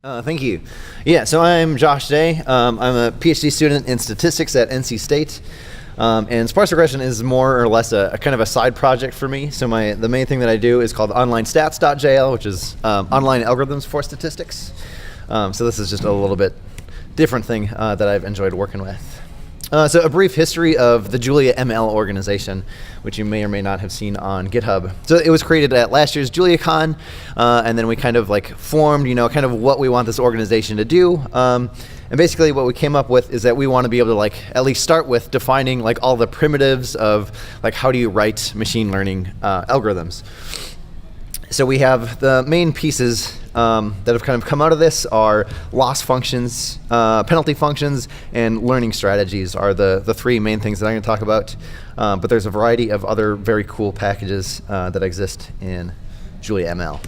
Thank you. Yeah, so I'm Josh Day. I'm a PhD student in statistics at NC State. And sparse regression is more or less a kind of a side project for me. So the main thing that I do is called OnlineStats.jl, which is online algorithms for statistics. So this is just a little bit different thing that I've enjoyed working with. So a brief history of the JuliaML organization, which you may or may not have seen on GitHub. So it was created at last year's JuliaCon, and then we kind of like formed, kind of what we want this organization to do. And basically what we came up with is that we want to be able to like at least start with defining like all the primitives of like how do you write machine learning algorithms. So we have the main pieces that have kind of come out of this are loss functions, penalty functions, and learning strategies are the three main things that I'm going to talk about. But there's a variety of other very cool packages that exist in JuliaML.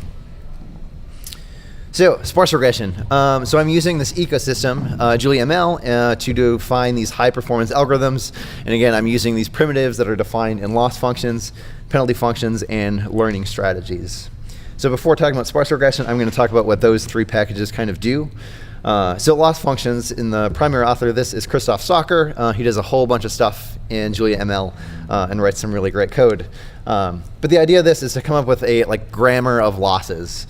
So sparse regression. So I'm using this ecosystem, JuliaML, to define these high performance algorithms. And again, I'm using these primitives that are defined in loss functions, penalty functions, and learning strategies. So before talking about sparse regression, I'm going to talk about what those three packages kind of do. So loss functions, in the primary author of this is Christoph Socker. He does a whole bunch of stuff in JuliaML and writes some really great code. But the idea of this is to come up with a grammar of losses.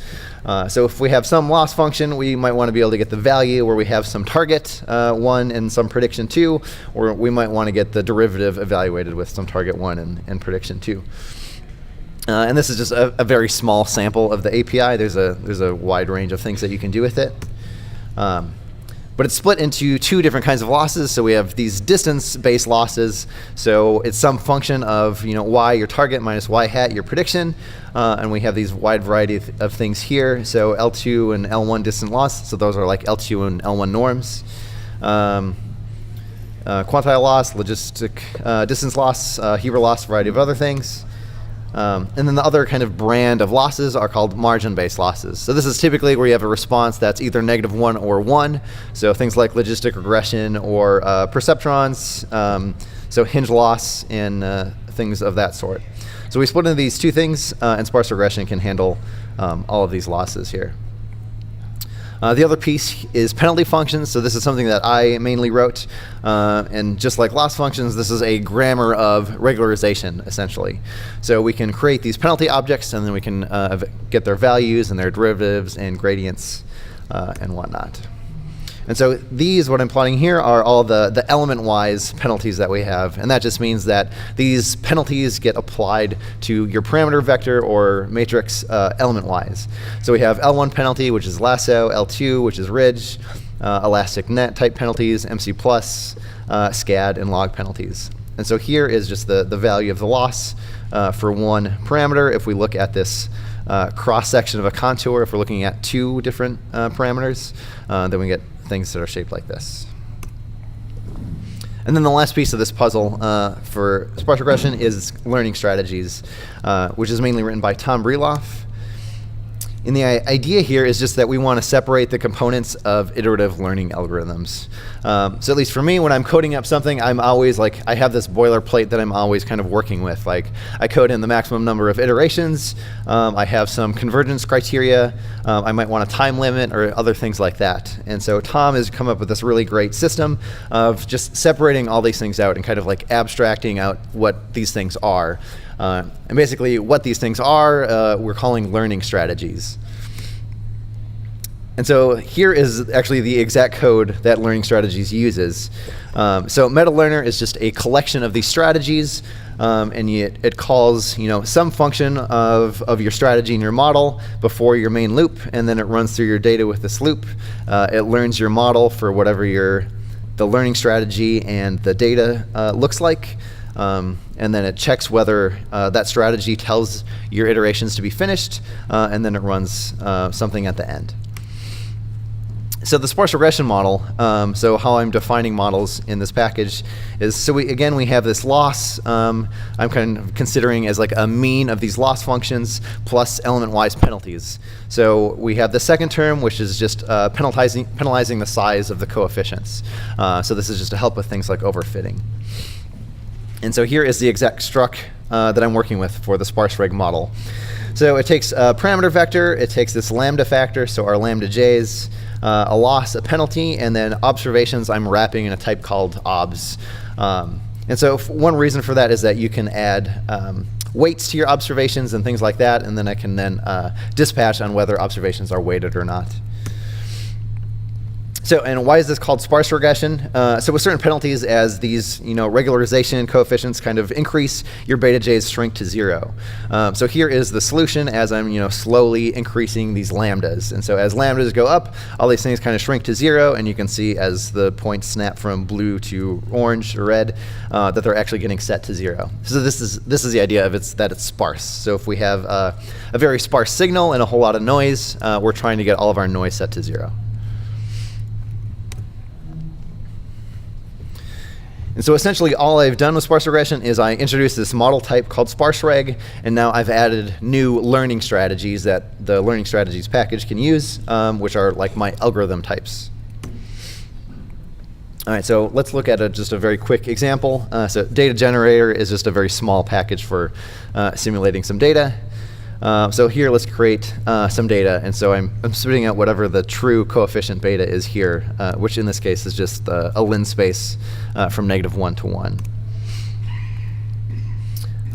So if we have some loss function, we might want to be able to get the value where we have some target 1 and some prediction 2, or we might want to get the derivative evaluated with some target 1 and prediction 2. And this is just a very small sample of the API. There's a wide range of things that you can do with it. But it's split into two different kinds of losses. So we have these distance-based losses. So it's some function of y your target minus y hat your prediction. And we have these wide variety of things here. So L2 and L1 distant loss. So those are like L2 and L1 norms. Quantile loss, logistic distance loss, Hebrew loss, variety of other things. And then the other kind of brand of losses are called margin-based losses. So this is typically where you have a response that's either -1 or 1. So things like logistic regression or perceptrons, so hinge loss and things of that sort. So we split into these two things, and sparse regression can handle all of these losses here. The other piece is penalty functions. So this is something that I mainly wrote. And just like loss functions, this is a grammar of regularization, essentially. So we can create these penalty objects, and then we can get their values and their derivatives and gradients and whatnot. And so these, what I'm plotting here, are all the element-wise penalties that we have. And that just means that these penalties get applied to your parameter vector or matrix element-wise. So we have L1 penalty, which is lasso, L2, which is ridge, elastic net type penalties, MC+, SCAD, and log penalties. And so here is just the value of the loss for one parameter. If we look at this cross-section of a contour, if we're looking at two different parameters, then we get things that are shaped like this. And then the last piece of this puzzle for sparse regression is learning strategies, which is mainly written by Tom Breloff. And the idea here is just that we want to separate the components of iterative learning algorithms. So at least for me, when I'm coding up something, I'm always I have this boilerplate that I'm always kind of working with. Like I code in the maximum number of iterations. I have some convergence criteria. I might want a time limit or other things like that. And so Tom has come up with this really great system of just separating all these things out and kind of abstracting out what these things are. And basically what these things are, we're calling learning strategies. And so here is actually the exact code that learning strategies uses. So MetaLearner is just a collection of these strategies, and it calls some function of your strategy in your model before your main loop, and then it runs through your data with this loop. It learns your model for whatever the learning strategy and the data looks like. And then it checks whether that strategy tells your iterations to be finished, and then it runs something at the end. So the sparse regression model, so how I'm defining models in this package is, so we have this loss. I'm kind of considering as a mean of these loss functions plus element-wise penalties. So we have the second term, which is just penalizing the size of the coefficients. So this is just to help with things like overfitting. And so here is the exact struct that I'm working with for the sparse reg model. So it takes a parameter vector, it takes this lambda factor, so our lambda j's, a loss, a penalty, and then observations I'm wrapping in a type called obs. And so one reason for that is that you can add weights to your observations and things like that, and then I can then dispatch on whether observations are weighted or not. So, and why is this called sparse regression? So with certain penalties, as these regularization coefficients kind of increase, your beta j's shrink to 0. So here is the solution as I'm slowly increasing these lambdas. And so as lambdas go up, all these things kind of shrink to 0, and you can see as the points snap from blue to orange or red that they're actually getting set to 0. So this is the idea of that it's sparse. So if we have a very sparse signal and a whole lot of noise, we're trying to get all of our noise set to 0. And so essentially all I've done with sparse regression is I introduced this model type called SparseReg, and now I've added new learning strategies that the learning strategies package can use, which are like my algorithm types. All right, so let's look at just a very quick example. So data generator is just a very small package for simulating some data. So here, let's create some data, and so I'm spitting out whatever the true coefficient beta is here, which in this case is just a lin space from -1 to 1.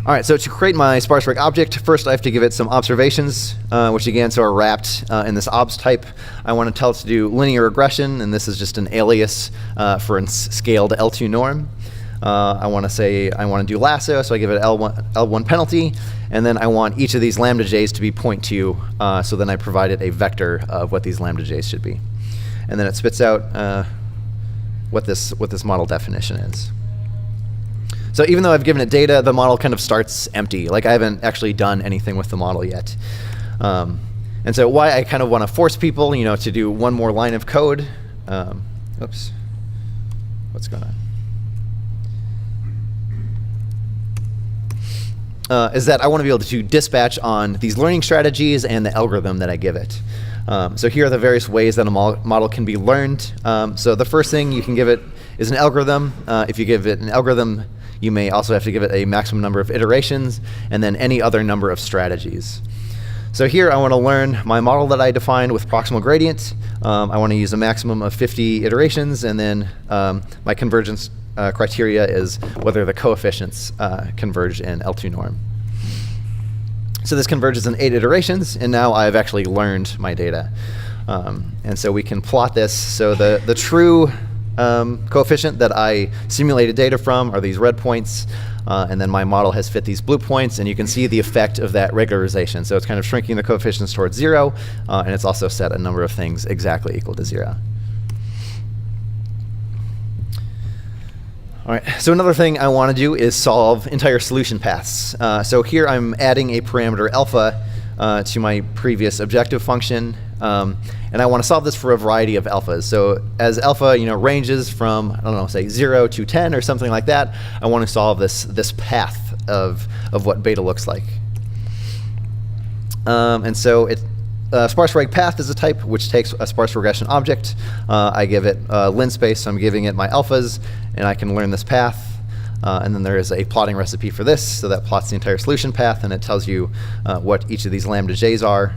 All right, so to create my SparseReg object, first I have to give it some observations, which again, so are wrapped in this obs type. I want to tell it to do linear regression, and this is just an alias for a scaled L2 norm. I want to say I want to do lasso, so I give it L1 penalty, and then I want each of these lambda j's to be 0.2, so then I provide it a vector of what these lambda j's should be. And then it spits out what this model definition is. So even though I've given it data, the model kind of starts empty. Like I haven't actually done anything with the model yet. And so why I kind of want to force people, to do one more line of code. Oops, what's going on? Is that I want to be able to dispatch on these learning strategies and the algorithm that I give it. So here are the various ways that a model can be learned. So the first thing you can give it is an algorithm. If you give it an algorithm, you may also have to give it a maximum number of iterations and then any other number of strategies. So here I want to learn my model that I defined with proximal gradient. I want to use a maximum of 50 iterations, and then my convergence criteria is whether the coefficients converge in L2 norm. So this converges in 8 iterations, and now I've actually learned my data. And so we can plot this. So the true coefficient that I simulated data from are these red points, and then my model has fit these blue points, and you can see the effect of that regularization. So it's kind of shrinking the coefficients towards 0, and it's also set a number of things exactly equal to 0. All right, so another thing I want to do is solve entire solution paths. So here I'm adding a parameter alpha to my previous objective function, and I want to solve this for a variety of alphas. So as alpha ranges from, I don't know, say 0 to 10 or something like that, I want to solve this path of what beta looks like. And so SparseReg path is a type which takes a sparse regression object. I give it lin space, so I'm giving it my alphas, and I can learn this path. And then there is a plotting recipe for this, so that plots the entire solution path, and it tells you what each of these lambda j's are.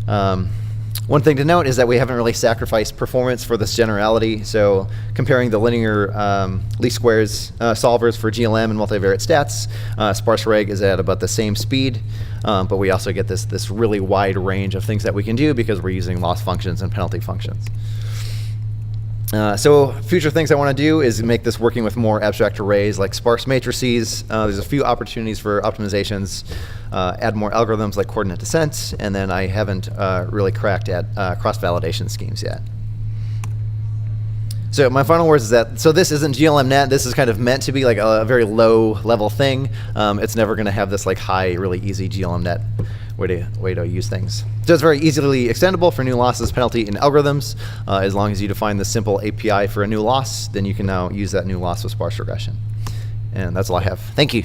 One thing to note is that we haven't really sacrificed performance for this generality. So comparing the linear least squares solvers for GLM and multivariate stats, SparseReg is at about the same speed, but we also get this really wide range of things that we can do because we're using loss functions and penalty functions. So future things I want to do is make this working with more abstract arrays like sparse matrices. There's a few opportunities for optimizations, add more algorithms like coordinate descent, and then I haven't really cracked at cross-validation schemes yet. So my final words is that, so this isn't GLMNet. This is kind of meant to be like a very low-level thing. It's never going to have this like high, really easy GLMNet way to use things. So it's very easily extendable for new losses, penalty, and algorithms. As long as you define the simple API for a new loss, then you can now use that new loss with sparse regression. And that's all I have. Thank you.